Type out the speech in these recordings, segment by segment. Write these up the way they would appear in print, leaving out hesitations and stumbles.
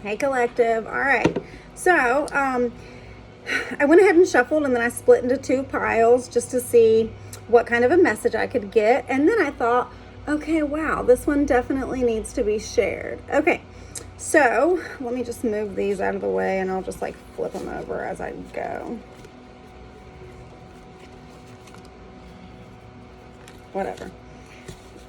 Hey, collective. All right. So, I went ahead and shuffled, and then I split into two piles just to see what kind of a message I could get. And then I thought, okay, wow, this one definitely needs to be shared. Okay. So, let me just move these out of the way, and I'll just like flip them over as I go. Whatever.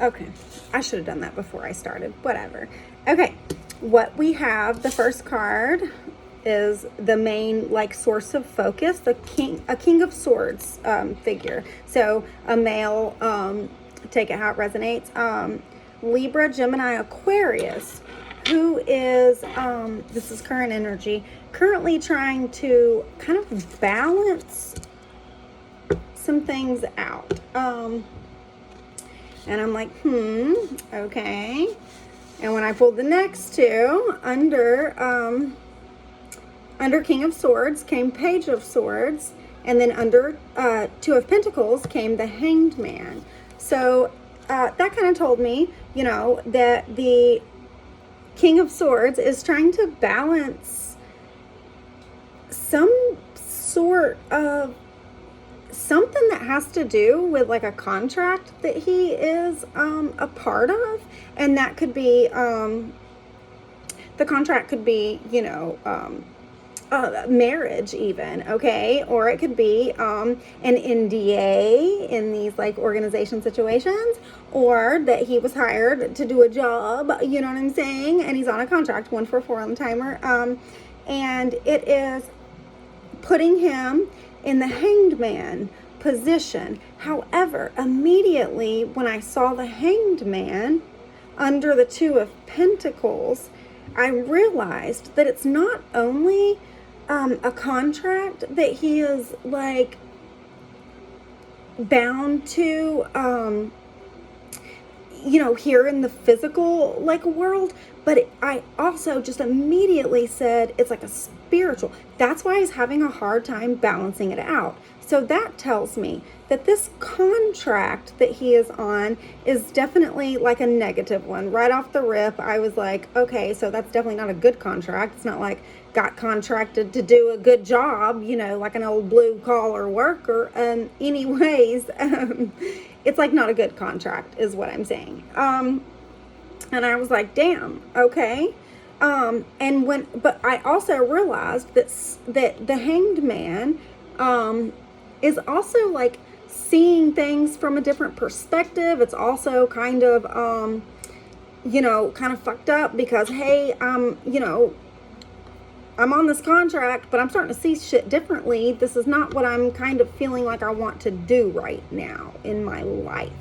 Okay. I should have done that before I started. Whatever. Okay. What we have, the first card is the main like source of focus, a king of swords figure. So a male, take it how it resonates. Libra, Gemini, Aquarius, who is, this is current energy, currently trying to kind of balance some things out. And I'm like, okay. And when I pulled the next two, under King of Swords came Page of Swords, and then under Two of Pentacles came the Hanged Man. So that kind of told me, that the King of Swords is trying to balance some sort of something that has to do with like a contract that he is a part of, and that could be the contract could be marriage even, okay, or it could be an NDA in these like organization situations, or that he was hired to do a job, you know what I'm saying, and he's on a contract, 144 on the timer, and it is putting him in the Hanged Man position. However, immediately when I saw the Hanged Man under the Two of Pentacles, I realized that it's not only a contract that he is like bound to, here in the physical like world, but I also just immediately said it's like a spiritual. That's why he's having a hard time balancing it out. So that tells me that this contract that he is on is definitely like a negative one. Right off the rip, I was like, okay, so that's definitely not a good contract. It's not like got contracted to do a good job, like an old blue collar worker. Anyways, it's like not a good contract is what I'm saying. And I was like, damn, okay. But I also realized that the Hanged Man, is also like seeing things from a different perspective. It's also kind of, kind of fucked up because, hey, I'm on this contract, but I'm starting to see shit differently. This is not what I'm kind of feeling like I want to do right now in my life.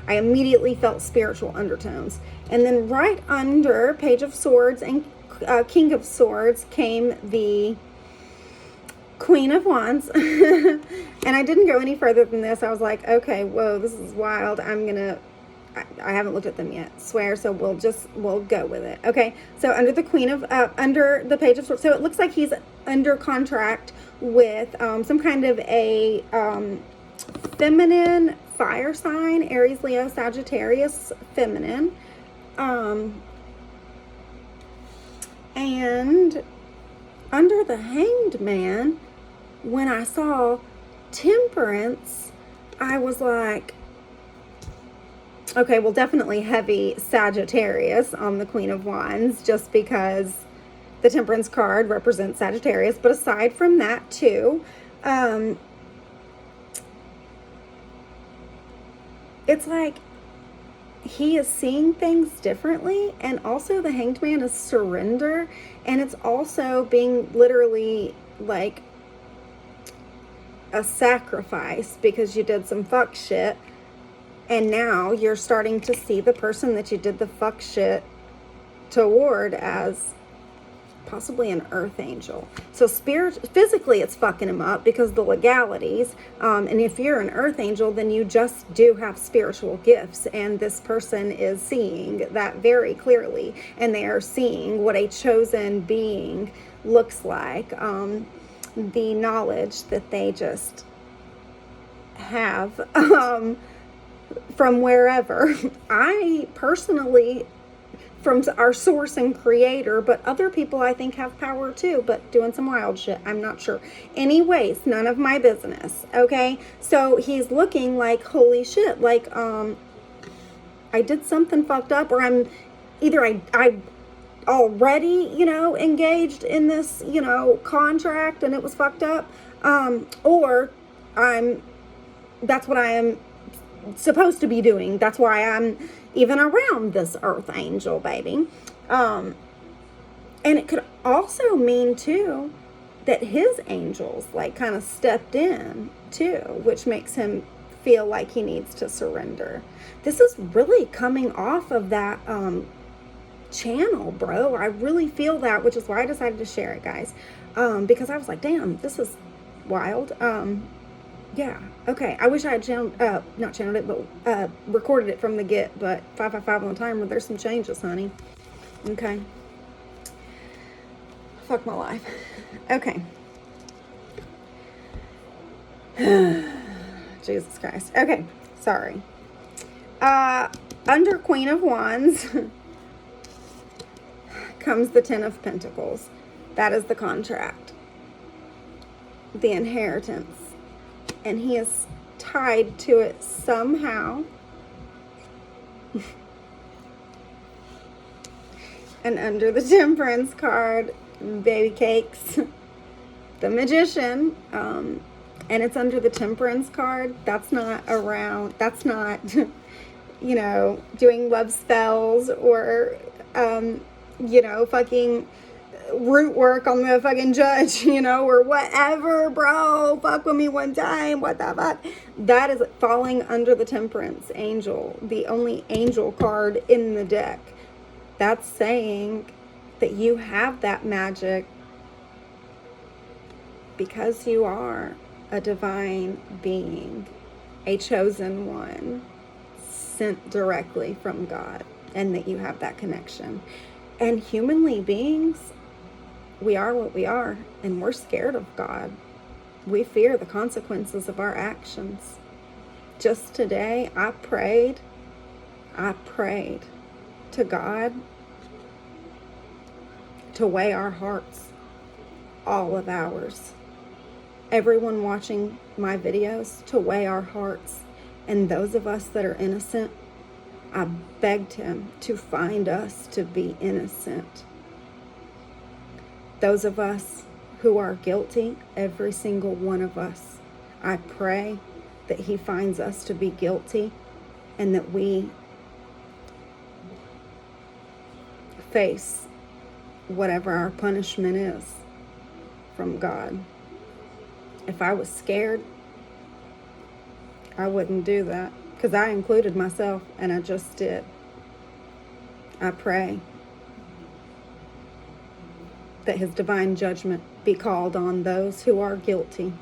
I immediately felt spiritual undertones. And then right under Page of Swords and King of Swords came the Queen of Wands. And I didn't go any further than this. I was like, okay, whoa, this is wild. I haven't looked at them yet, swear, so we'll go with it. Okay, so under the Page of Swords, so it looks like he's under contract with some kind of a feminine fire sign, Aries, Leo, Sagittarius, feminine. And under the Hanged Man, when I saw Temperance, I was like, okay, well, definitely heavy Sagittarius on the Queen of Wands, just because the Temperance card represents Sagittarius. But aside from that, too, it's like he is seeing things differently. And also the Hanged Man is surrender. And it's also being literally like a sacrifice because you did some fuck shit. And now you're starting to see the person that you did the fuck shit toward as possibly an earth angel. So physically it's fucking him up because the legalities. And if you're an earth angel, then you just do have spiritual gifts. And this person is seeing that very clearly. And they are seeing what a chosen being looks like. The knowledge that they just have. From wherever. I personally from our source and creator, but other people I think have power too, but doing some wild shit. I'm not sure. Anyways, none of my business. Okay. So he's looking like, holy shit, like, I did something fucked up, or I'm either I already, engaged in this, contract and it was fucked up, or that's what I am supposed to be doing. That's why I'm even around this earth angel, baby. And it could also mean too that his angels like kind of stepped in too, which makes him feel like he needs to surrender. This is really coming off of that channel, bro. I really feel that, which is why I decided to share it, guys, because I was like, damn, this is wild. Yeah, okay. I wish I had not channeled it, but recorded it from the get, but 555 on the timer, there's some changes, honey. Okay. Fuck my life. Okay. Jesus Christ. Okay, sorry. Under Queen of Wands comes the Ten of Pentacles. That is the contract, the inheritance. And he is tied to it somehow. And under the Temperance card, baby cakes, the Magician, and it's under the Temperance card. That's not around, that's not, doing love spells or, fucking root work on the fucking judge, or whatever, bro. Fuck with me one time. What the fuck? That is falling under the Temperance angel, the only angel card in the deck. That's saying that you have that magic because you are a divine being, a chosen one, sent directly from God, and that you have that connection. And humanly beings, we are what we are, and we're scared of God. We fear the consequences of our actions. Just today, I prayed to God to weigh our hearts, all of ours. Everyone watching my videos, to weigh our hearts. And those of us that are innocent, I begged him to find us to be innocent. Those of us who are guilty, every single one of us, I pray that he finds us to be guilty and that we face whatever our punishment is from God. If I was scared, I wouldn't do that, because I included myself, and I just did. I pray that his divine judgment be called on those who are guilty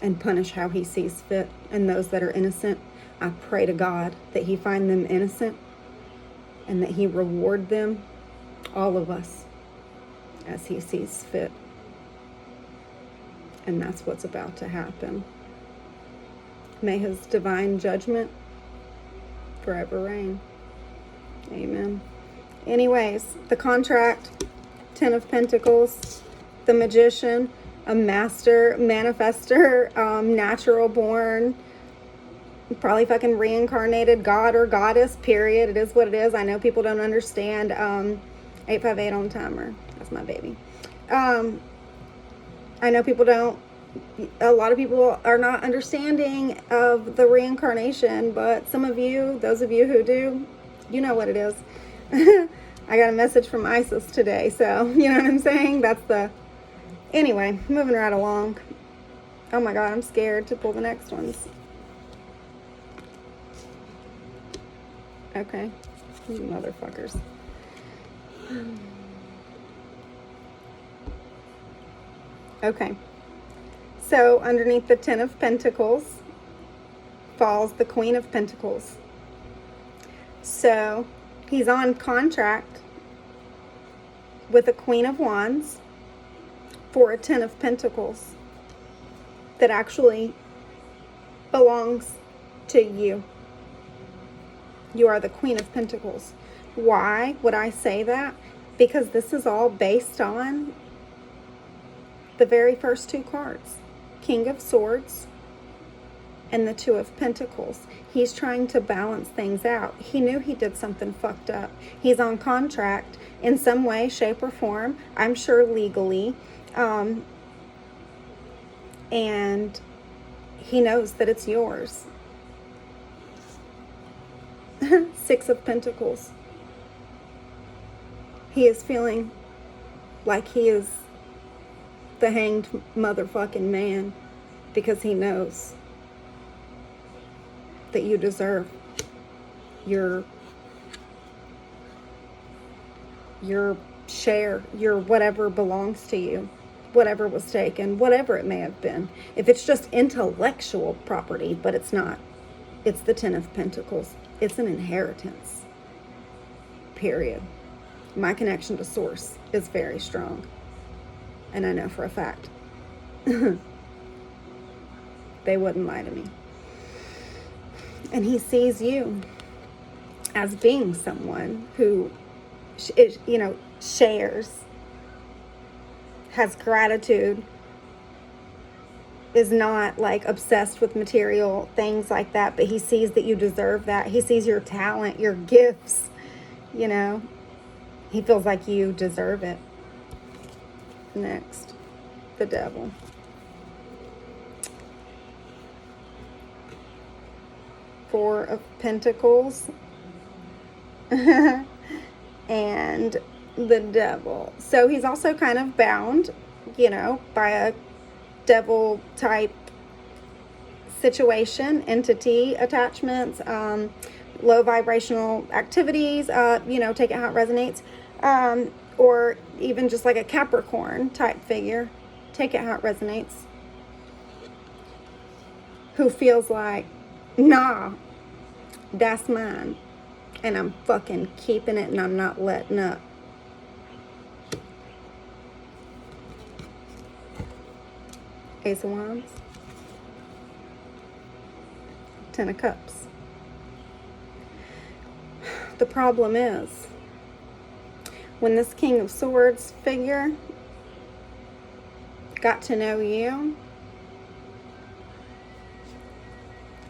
and punish how he sees fit. And those that are innocent, I pray to God that he find them innocent and that he reward them, all of us, as he sees fit. And that's what's about to happen. May his divine judgment forever reign. Amen. Anyways, the contract, Ten of Pentacles, the Magician, a master manifester, natural born, probably fucking reincarnated god or goddess, period. It is what it is. I know people don't understand. 858 on the timer. That's my baby. I know people don't, a lot of people are not understanding of the reincarnation, but some of you, those of you who do, you know what it is. I got a message from Isis today, so you know what I'm saying? That's the, anyway, moving right along. Oh my God, I'm scared to pull the next ones. Okay, you motherfuckers. Okay, so underneath the Ten of Pentacles falls the Queen of Pentacles. So he's on contract with a Queen of Wands for a Ten of Pentacles that actually belongs to you. You are the Queen of Pentacles. Why would I say that? Because this is all based on the very first two cards, King of Swords and the Two of Pentacles. He's trying to balance things out. He knew he did something fucked up. He's on contract in some way, shape, or form. I'm sure legally. And he knows that it's yours. Six of Pentacles. He is feeling like he is the hanged motherfucking man because he knows that you deserve your share, your whatever belongs to you, whatever was taken, whatever it may have been. If it's just intellectual property, but it's not. It's the Ten of Pentacles. It's an inheritance. Period. My connection to Source is very strong. And I know for a fact. They wouldn't lie to me. And he sees you as being someone who, shares, has gratitude, is not like obsessed with material things like that, but he sees that you deserve that. He sees your talent, your gifts, He feels like you deserve it. Next, the Devil. Four of Pentacles. And the Devil. So he's also kind of bound, by a devil type situation, entity, attachments, low vibrational activities, take it how it resonates, or even just like a Capricorn type figure, take it how it resonates, who feels like, nah, that's mine, and I'm fucking keeping it, and I'm not letting up. Ace of Wands. Ten of Cups. The problem is, when this King of Swords figure got to know you,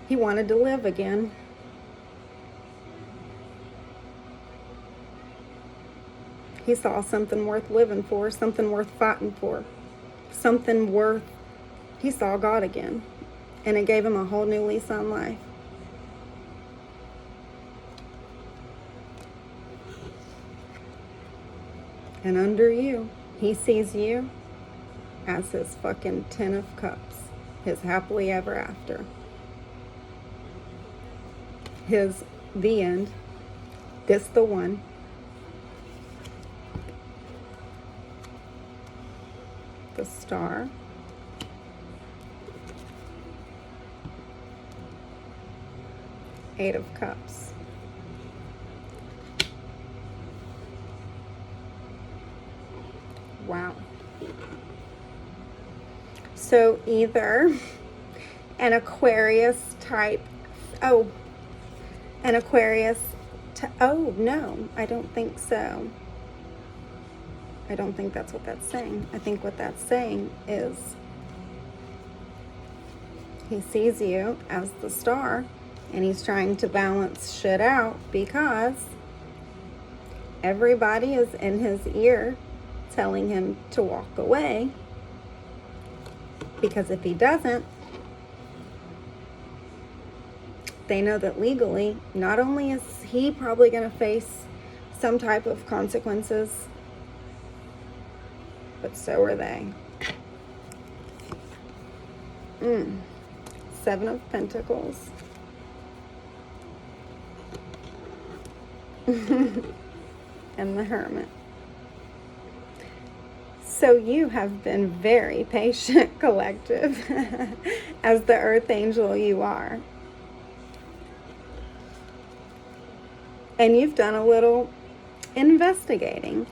he wanted to live again. He saw something worth living for, something worth fighting for, something worth. He saw God again, and it gave him a whole new lease on life. And under you, he sees you as his fucking Ten of Cups, his happily ever after, his the end, this the one. The Star. Eight of Cups. Wow. So either an Aquarius type, no, I don't think so. I don't think that's what that's saying. I think what that's saying is he sees you as the Star, and he's trying to balance shit out because everybody is in his ear telling him to walk away. Because if he doesn't, they know that legally, not only is he probably going to face some type of consequences, but so are they. Seven of Pentacles. And the Hermit. So you have been very patient, collective, as the Earth Angel you are. And you've done a little investigating.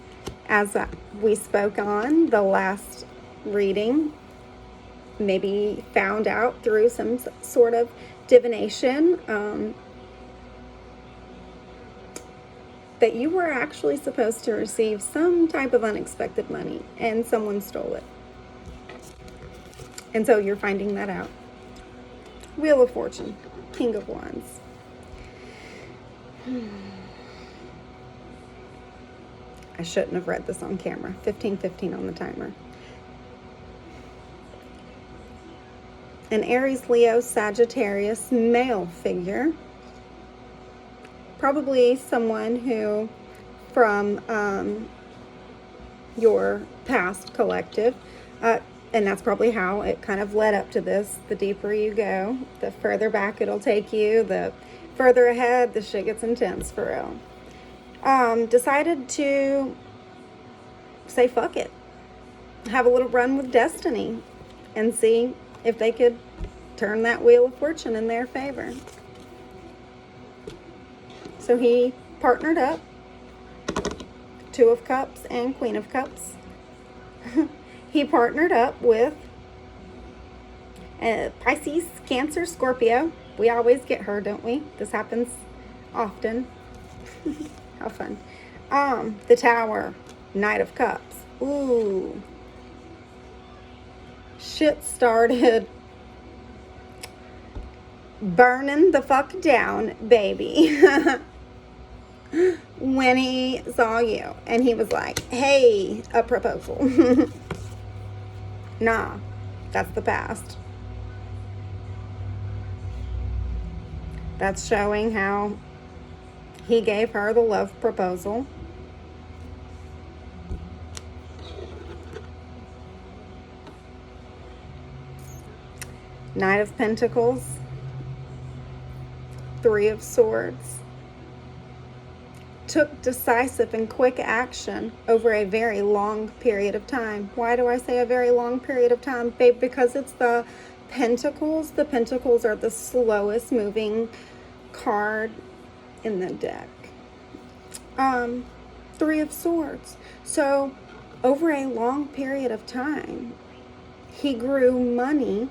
As we spoke on the last reading, maybe found out through some sort of divination, that you were actually supposed to receive some type of unexpected money and someone stole it. And so you're finding that out. Wheel of Fortune, King of Wands. I shouldn't have read this on camera. 15:15 on the timer. An Aries, Leo, Sagittarius male figure. Probably someone who from your past collective. And that's probably how it kind of led up to this. The deeper you go, the further back it'll take you, the further ahead, the shit gets intense for real. Decided to say fuck it. Have a little run with destiny and see if they could turn that Wheel of Fortune in their favor. So he partnered up. Two of Cups and Queen of Cups. He partnered up with Pisces, Cancer, Scorpio. We always get her, don't we? This happens often. How fun. The Tower, Knight of Cups. Ooh. Shit started burning the fuck down, baby. When he saw you and he was like, hey, a proposal. Nah, that's the past. That's showing how he gave her the love proposal. Knight of Pentacles, Three of Swords. Took decisive and quick action over a very long period of time. Why do I say a very long period of time, babe? Because it's the Pentacles. The Pentacles are the slowest moving card in the deck. Three of Swords. So over a long period of time, he grew money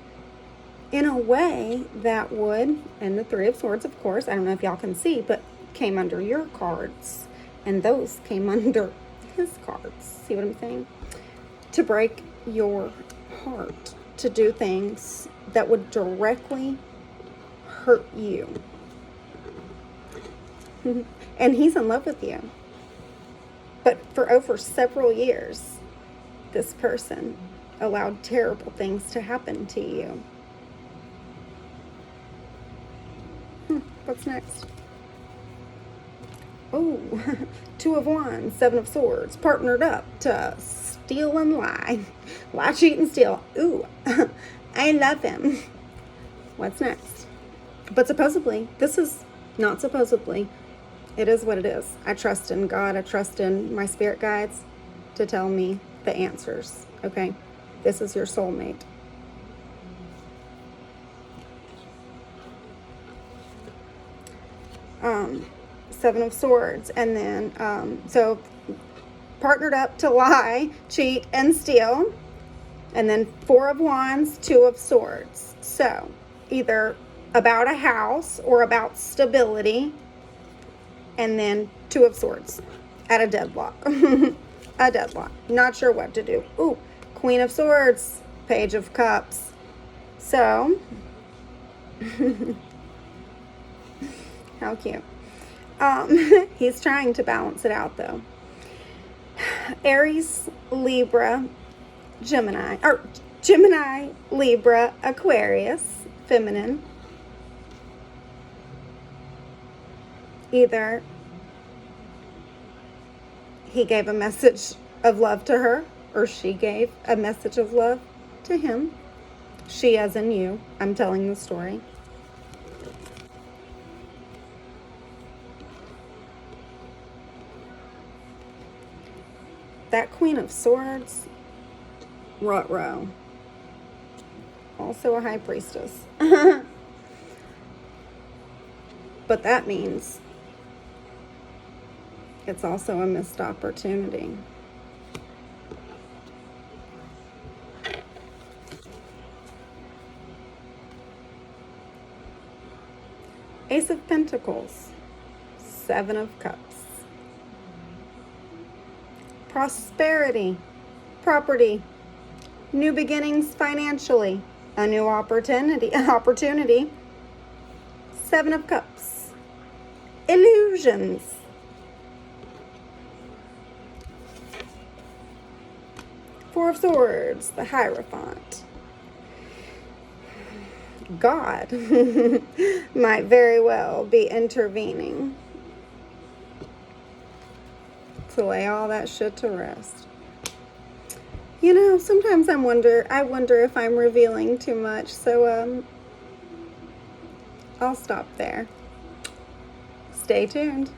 in a way that would, and the Three of Swords, of course, I don't know if y'all can see, but came under your cards, and those came under his cards. See what I'm saying? To break your heart, to do things that would directly hurt you. And he's in love with you. But for over several years, this person allowed terrible things to happen to you. What's next? Oh, Two of Wands, Seven of Swords, partnered up to steal and lie. Lie, cheat, and steal. Ooh, I love him. What's next? But supposedly, this is not supposedly. It is what it is. I trust in God. I trust in my spirit guides to tell me the answers. Okay? This is your soulmate. Seven of Swords, and then so partnered up to lie, cheat, and steal, and then Four of Wands, Two of Swords. So either about a house or about stability, and then Two of Swords at a deadlock. A deadlock. Not sure what to do. Ooh, Queen of Swords, Page of Cups. So how cute. He's trying to balance it out, though. Aries, Libra, Gemini, Libra, Aquarius, feminine. Either he gave a message of love to her, or she gave a message of love to him. She as in you. I'm telling the story. That Queen of Swords, ruh-roh. Also a High Priestess. But that means it's also a missed opportunity. Ace of Pentacles, Seven of Cups. prosperity, property, new beginnings financially, a new opportunity. Seven of Cups, illusions. Four of Swords, the Hierophant. God might very well be intervening to lay all that shit to rest. You know, sometimes I wonder if I'm revealing too much, so I'll stop there. Stay tuned.